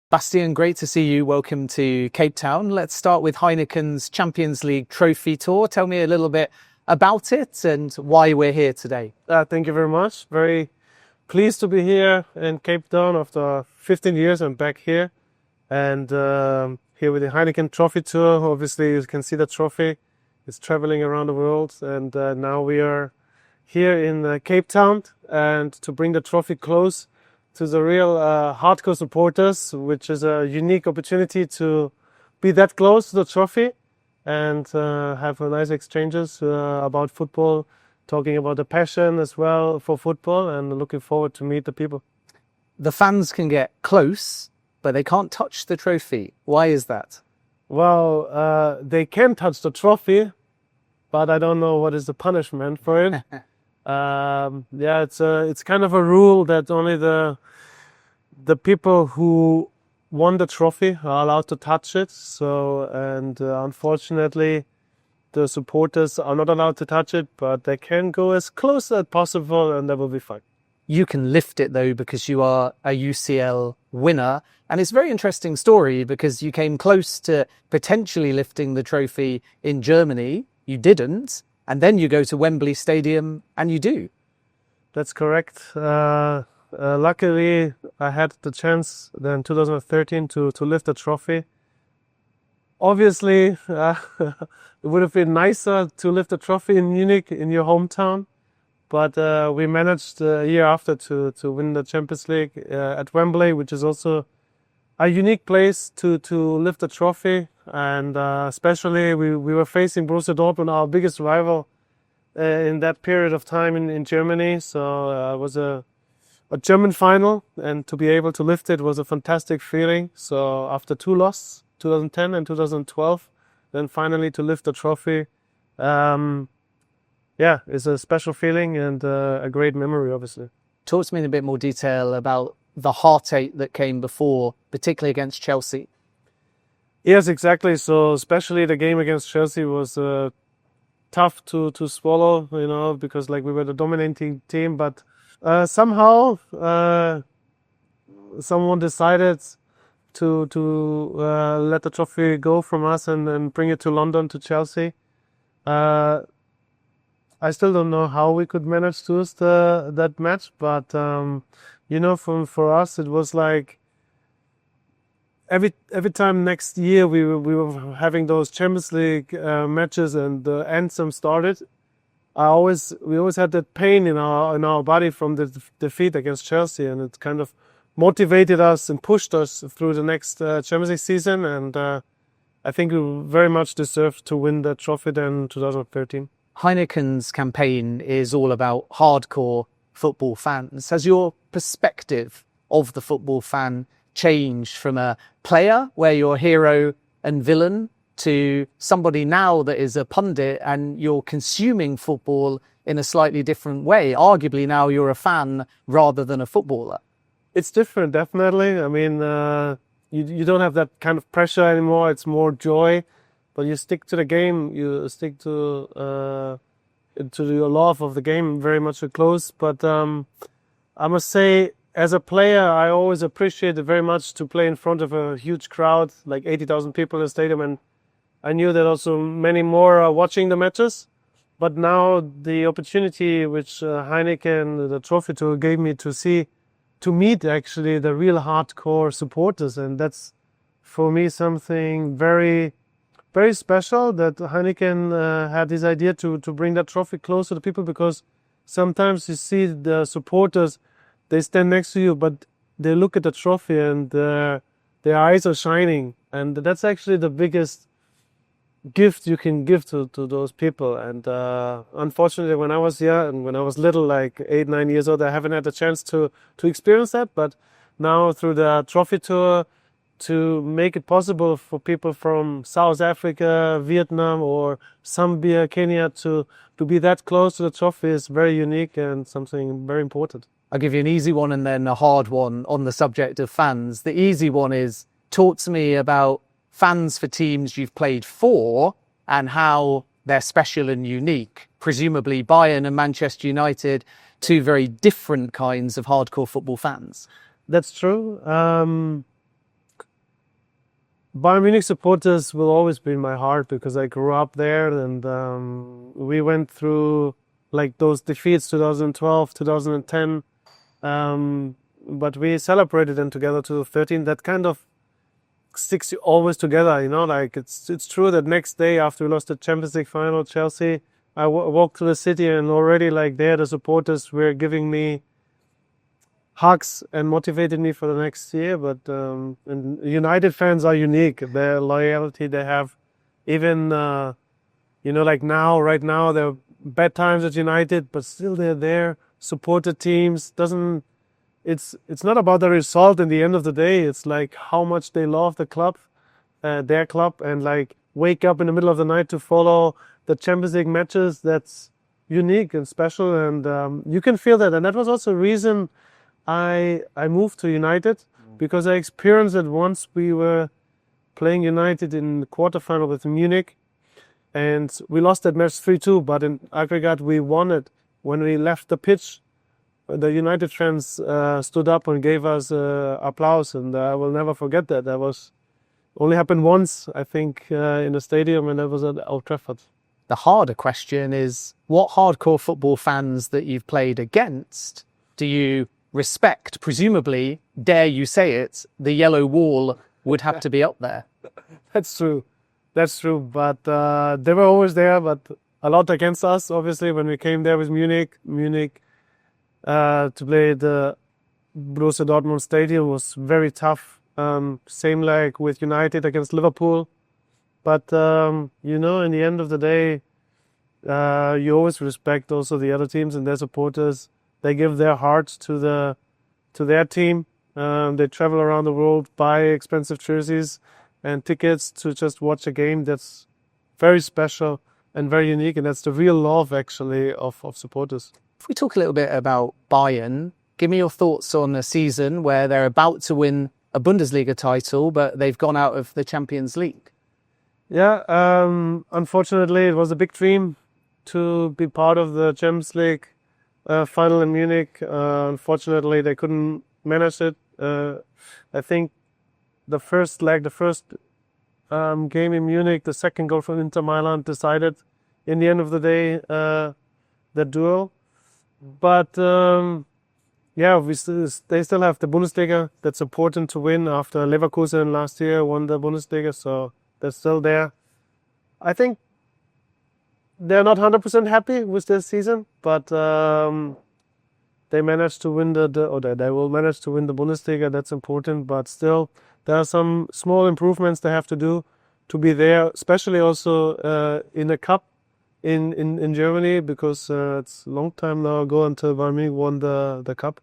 Bastian, great to see you. Welcome to Cape Town. Let's start with Heineken's Champions League trophy tour. Tell me a little bit about it and why we're here today. Thank you very much. Very pleased to be here in Cape Town. After 15 years, I'm back here. And here with the Heineken Trophy Tour. Obviously, you can see the trophy. It's traveling around the world. And now we are here in Cape Town and to bring the trophy close to the real hardcore supporters, which is a unique opportunity to be that close to the trophy and have a nice exchanges about football, talking about the passion as well for football, and looking forward to meet the people. The fans can get close, but they can't touch the trophy. Why is that? Well, they can touch the trophy, but I don't know what is the punishment for it. Yeah, it's kind of a rule that only the people who won the trophy are allowed to touch it. So, and unfortunately, the supporters are not allowed to touch it, but they can go as close as possible, and that will be fine. You can lift it though, because you are a UCL winner. And it's a very interesting story because you came close to potentially lifting the trophy in Germany. You didn't. And then you go to Wembley Stadium and you do. That's correct. Luckily, I had the chance then in 2013 to lift the trophy. Obviously, it would have been nicer to lift the trophy in Munich, in your hometown. But we managed a year after to win the Champions League at Wembley, which is also a unique place to lift the trophy. And especially we were facing Borussia Dortmund, our biggest rival in that period of time in Germany. So it was a German final, and to be able to lift it was a fantastic feeling. So after two losses, 2010 and 2012, then finally to lift the trophy, yeah, it's a special feeling and a great memory, obviously. Talk to me in a bit more detail about the heartache that came before, particularly against Chelsea. Yes, exactly. So especially the game against Chelsea was tough to swallow, you know, because like we were the dominating team, but somehow someone decided to let the trophy go from us and bring it to London, to Chelsea. I still don't know how we could manage to lose that match, but you know, for us it was like every time next year we were having those Champions League matches and the anthem started. We always had that pain in our body from the defeat against Chelsea, and it kind of motivated us and pushed us through the next Champions League season. And I think we very much deserved to win that trophy then in 2013. Heineken's campaign is all about hardcore football fans. Has your perspective of the football fan changed from a player where you're hero and villain to somebody now that is a pundit and you're consuming football in a slightly different way? Arguably now you're a fan rather than a footballer. It's different, definitely. I mean, you don't have that kind of pressure anymore. It's more joy, but you stick to the game. You stick to your love of the game very much close. But I must say, as a player, I always appreciated very much to play in front of a huge crowd, like 80,000 people in the stadium, and I knew that also many more are watching the matches. But now the opportunity which Heineken, the trophy tour, gave me to meet actually the real hardcore supporters, and that's for me something very, very special, that Heineken had this idea to bring that trophy close to the people, because sometimes you see the supporters, they stand next to you, but they look at the trophy and their eyes are shining. And that's actually the biggest gift you can give to those people. And unfortunately, when I was young and when I was little, like 8, 9 years old, I haven't had the chance to experience that. But now through the trophy tour, to make it possible for people from South Africa, Vietnam or Zambia, Kenya to be that close to the trophy is very unique and something very important. I'll give you an easy one and then a hard one on the subject of fans. The easy one is, talk to me about fans for teams you've played for and how they're special and unique. Presumably Bayern and Manchester United, two very different kinds of hardcore football fans. That's true. Bayern Munich supporters will always be in my heart because I grew up there, and we went through like those defeats 2012, 2010, but we celebrated them together 2013. That kind of sticks you always together, you know. Like it's true that next day after we lost the Champions League final, Chelsea, I walked to the city, and already like there the supporters were giving me hugs and motivated me for the next year. But and United fans are unique. Their loyalty they have, even you know, like right now there are bad times at United, but still they're there, supported teams. It's not about the result in the end of the day. It's like how much they love the club, their club, and like wake up in the middle of the night to follow the Champions League matches. That's unique and special, and you can feel that. And that was also a reason I moved to United, because I experienced it once. We were playing United in the quarterfinal with Munich, and we lost that match 3-2, but in aggregate we won it. When we left the pitch, the United fans stood up and gave us applause, and I will never forget that. That was only happened once, I think, in the stadium, and that was at Old Trafford. The harder question is, what hardcore football fans that you've played against do you respect? Presumably, dare you say it, the yellow wall would have to be up there. That's true. That's true. But they were always there, but a lot against us, obviously, when we came there with Munich. To play the Borussia Dortmund stadium was very tough. Same like with United against Liverpool. But, you know, in the end of the day, you always respect also the other teams and their supporters. They give their hearts to their team. They travel around the world, buy expensive jerseys and tickets to just watch a game. That's very special and very unique. And that's the real love, actually, of supporters. If we talk a little bit about Bayern, give me your thoughts on a season where they're about to win a Bundesliga title, but they've gone out of the Champions League. Yeah, unfortunately, it was a big dream to be part of the Champions League final in Munich. Unfortunately, they couldn't manage it. I think the first game in Munich, the second goal from Inter Milan decided in the end of the day the duel. But yeah, they still have the Bundesliga. That's important to win after Leverkusen last year won the Bundesliga, so they're still there. I think they're not 100% happy with this season, but they managed to win they will manage to win the Bundesliga. That's important, but still there are some small improvements they have to do to be there, especially also in the cup. In Germany, because it's a long time now ago until Bayern Munich won the cup.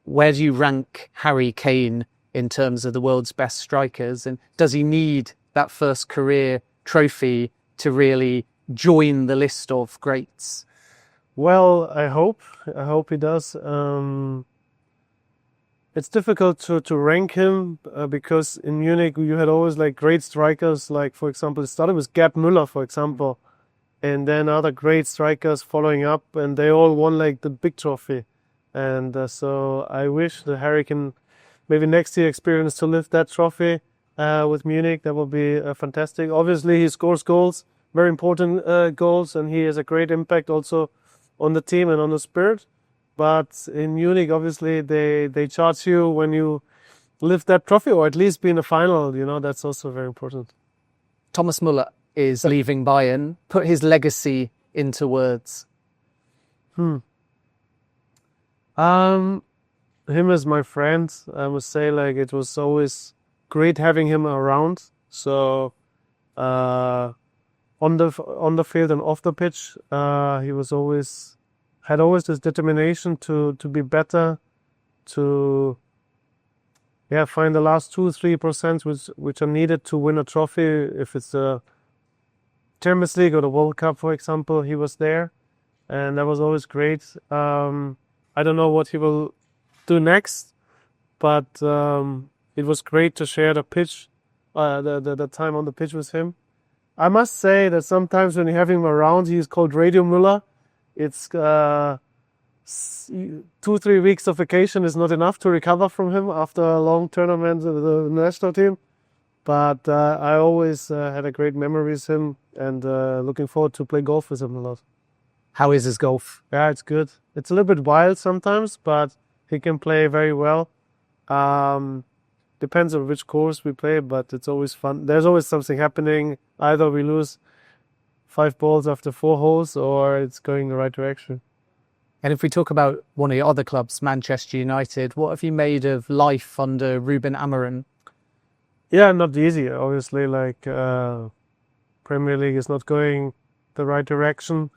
Where do you rank Harry Kane in terms of the world's best strikers? And does he need that first career trophy to really join the list of greats? Well, I hope he does. It's difficult to rank him because in Munich you had always like great strikers. Like, for example, it started with Gerd Müller, for example. And then other great strikers following up, and they all won like the big trophy. And so I wish that Harry can maybe next year experience to lift that trophy with Munich. That would be fantastic. Obviously, he scores goals, very important goals, and he has a great impact also on the team and on the spirit. But in Munich, obviously, they charge you when you lift that trophy, or at least be in the final. You know, that's also very important. Thomas Müller is leaving Bayern. Put his legacy into words. Him as my friend, I must say, like, it was always great having him around. So on the field and off the pitch, he was had always this determination to be better, to find the last 2-3% which are needed to win a trophy. If it's a Champions League or the World Cup, for example, he was there, and that was always great. I don't know what he will do next, but it was great to share the pitch, the time on the pitch with him. I must say that sometimes when you have him around, he's called Radio Müller. It's 2-3 weeks of vacation is not enough to recover from him after a long tournament with the national team. But I always had a great memory with him, and looking forward to play golf with him a lot. How is his golf? Yeah, it's good. It's a little bit wild sometimes, but he can play very well. Depends on which course we play, but it's always fun. There's always something happening. Either we lose 5 balls after 4 holes, or it's going in the right direction. And if we talk about one of your other clubs, Manchester United, what have you made of life under Ruben Amorim? Yeah, not easy, obviously. Like Premier League is not going the right direction.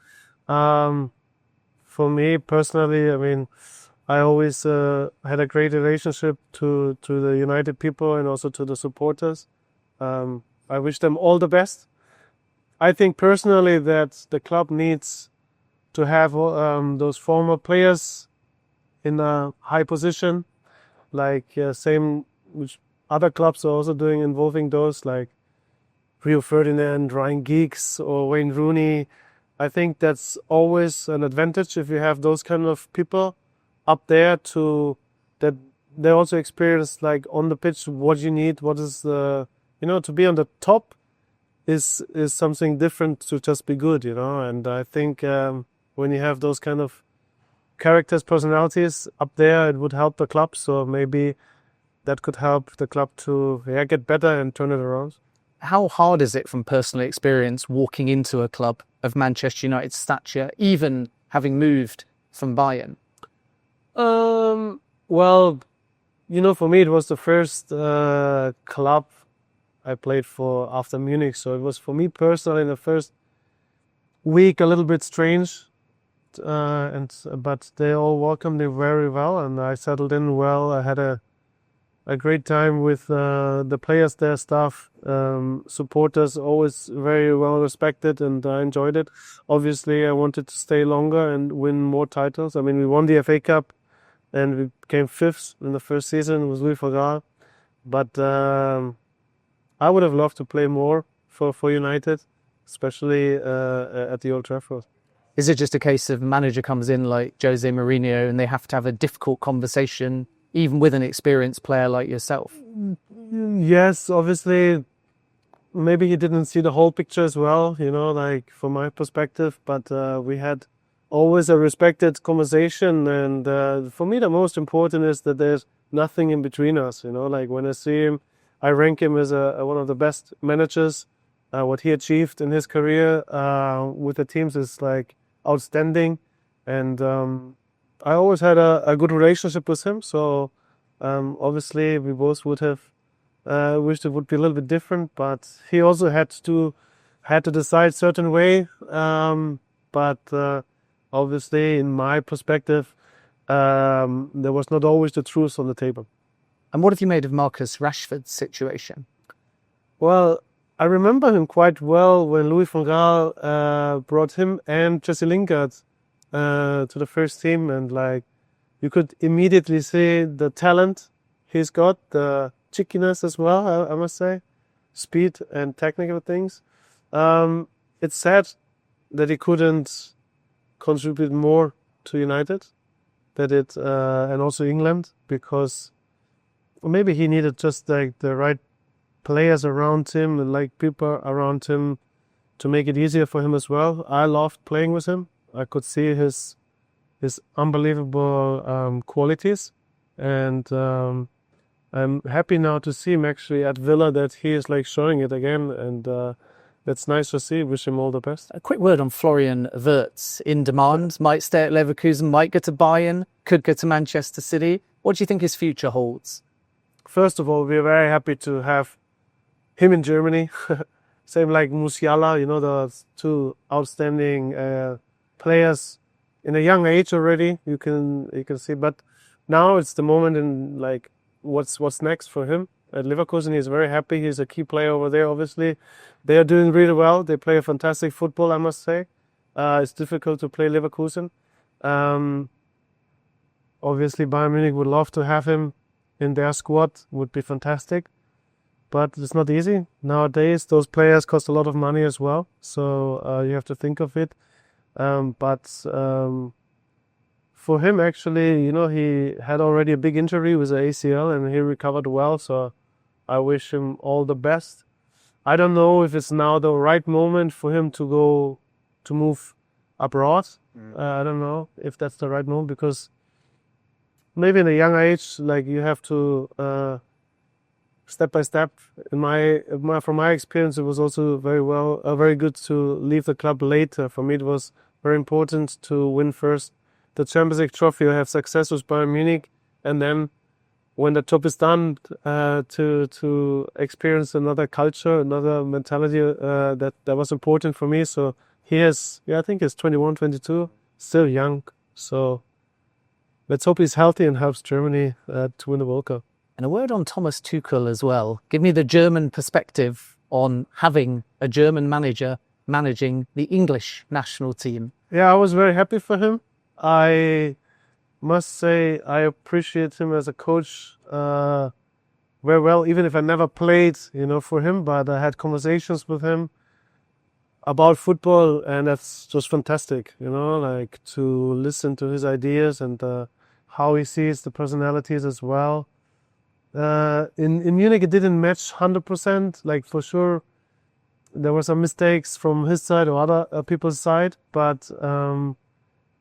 For me personally, I mean, I always had a great relationship to the United people and also to the supporters. I wish them all the best. I think personally that the club needs to have those former players in a high position, like same which other clubs are also doing, involving those like Rio Ferdinand, Ryan Giggs or Wayne Rooney. I think that's always an advantage if you have those kind of people up there, to that they also experience like on the pitch what you need, what is the, to be on the top is something different to just be good, and I think when you have those kind of characters, personalities up there, it would help the club. So maybe that could help the club to get better and turn it around. How hard is it from personal experience walking into a club of Manchester United's stature, even having moved from Bayern? Well, for me, it was the first club I played for after Munich. So it was for me personally in the first week a little bit strange. But they all welcomed me very well, and I settled in well. I had a great time with the players, their staff, supporters, always very well respected, and I enjoyed it. Obviously, I wanted to stay longer and win more titles. I mean, we won the FA Cup, and we came 5th in the first season with Louis van Gaal. But I would have loved to play more for United, especially at the Old Trafford. Is it just a case of manager comes in like Jose Mourinho and they have to have a difficult conversation, even with an experienced player like yourself? Yes, obviously, maybe he didn't see the whole picture as well, like from my perspective, but we had always a respected conversation. And for me, the most important is that there's nothing in between us, like when I see him, I rank him as one of the best managers. What he achieved in his career with the teams is like outstanding. And I always had a good relationship with him. So obviously we both would have wished it would be a little bit different, but he also had to decide certain way. But obviously, in my perspective, there was not always the truth on the table. And what have you made of Marcus Rashford's situation? Well, I remember him quite well when Louis van Gaal brought him and Jesse Lingard to the first team, and like you could immediately see the talent he's got, the cheekiness as well, I must say, speed and technical things. It's sad that he couldn't contribute more to United, and also England, because maybe he needed just like the right players around him and like people around him to make it easier for him as well. I loved playing with him. I could see his unbelievable qualities, and I'm happy now to see him actually at Villa, that he is like showing it again, and that's nice to see. Wish him all the best. A quick word on Florian Vertz, in demand, might stay at Leverkusen, might go to Bayern, could go to Manchester City. What do you think his future holds? First of all, we're very happy to have him in Germany. Same like Musiala, the 2 outstanding players in a young age already. You can see, but now it's the moment in like what's next for him at Leverkusen. He's very happy. He's a key player over there. Obviously, they are doing really well. They play a fantastic football, I must say. It's difficult to play Leverkusen. Obviously, Bayern Munich would love to have him in their squad. Would be fantastic, but it's not easy nowadays. Those players cost a lot of money as well, so you have to think of it. But for him, actually, he had already a big injury with the ACL, and he recovered well. So I wish him all the best. I don't know if it's now the right moment for him to move abroad. I don't know if that's the right moment, because maybe in a young age, like, you have to step by step. From my experience, it was also very good to leave the club later. For me, it was very important to win first the Champions League trophy, have success with Bayern Munich, and then when the job is done, to experience another culture, another mentality. That was important for me. So I think he's 21, 22, still young. So let's hope he's healthy and helps Germany to win the World Cup. And a word on Thomas Tuchel as well. Give me the German perspective on having a German manager managing the English national team. Yeah, I was very happy for him. I must say I appreciate him as a coach very well, even if I never played, for him, but I had conversations with him about football, and that's just fantastic, like, to listen to his ideas and how he sees the personalities as well. In Munich, it didn't match 100%, like, for sure. There were some mistakes from his side or other people's side, but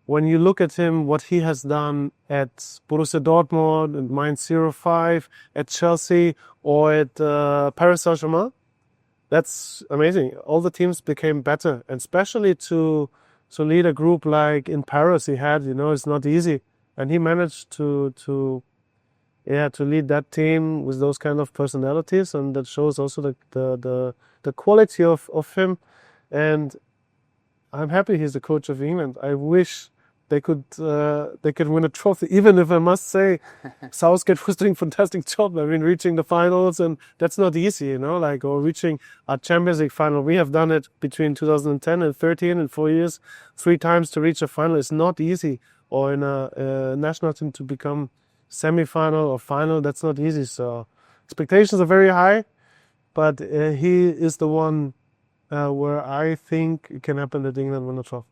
when you look at him, what he has done at Borussia Dortmund, at Mainz 05, at Chelsea, or at Paris Saint-Germain, that's amazing. All the teams became better, and especially to lead a group like in Paris he had, it's not easy. And he managed to lead that team with those kind of personalities, and that shows also the quality of him. And I'm happy he's the coach of England. I wish they could win a trophy, even if I must say Southgate was doing a fantastic job. I mean, reaching the finals, and that's not easy, or reaching a Champions League final. We have done it between 2010 and 13 in 4 years, 3 times to reach a final. It's not easy. Or in a national team to become semi-final or final, that's not easy. So expectations are very high, but he is the one where I think it can happen that England win the trophy.